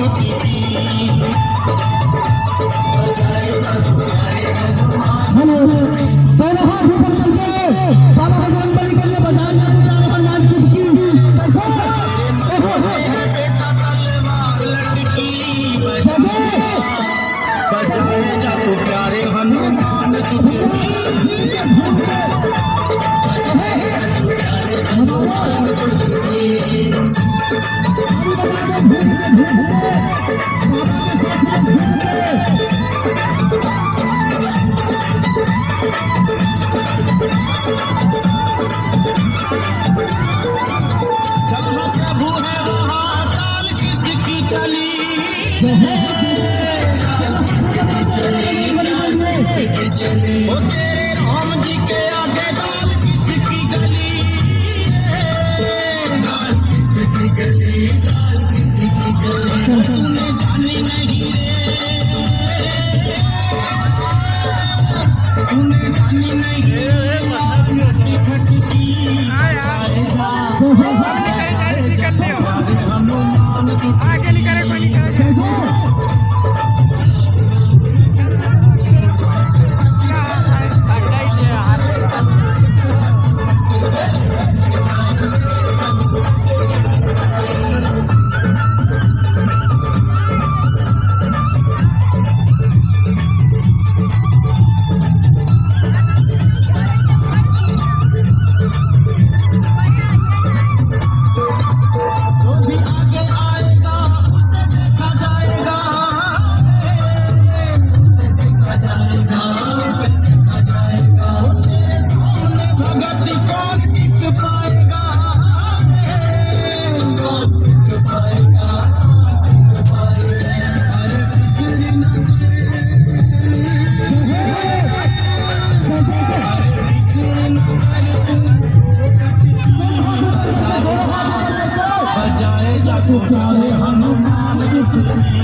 चुटकी बजाएगा तू प्यारे हनुमान दोनों हाथ ऊपर करके बाबा बजरंग बली के लिए बजाएगा तू प्यारे हनुमान चुटकी बेटा तलवार लटकी बजाएगा तू प्यारे हनुमान चुटकी बजाएगा तू प्यारे हनुमान चुटकी जहाँ प्रभु है वहाँ काल किसकी चली चली ओ तेरे राम जी के आगे काल किसकी गली काल किसकी गली काल किसकी गली तूने जानी नहीं रे तूने जानी नहीं रे खटकी आगे नहीं करे कोई नहीं करे बजाएगा तू प्यारे हनुमान चुटकी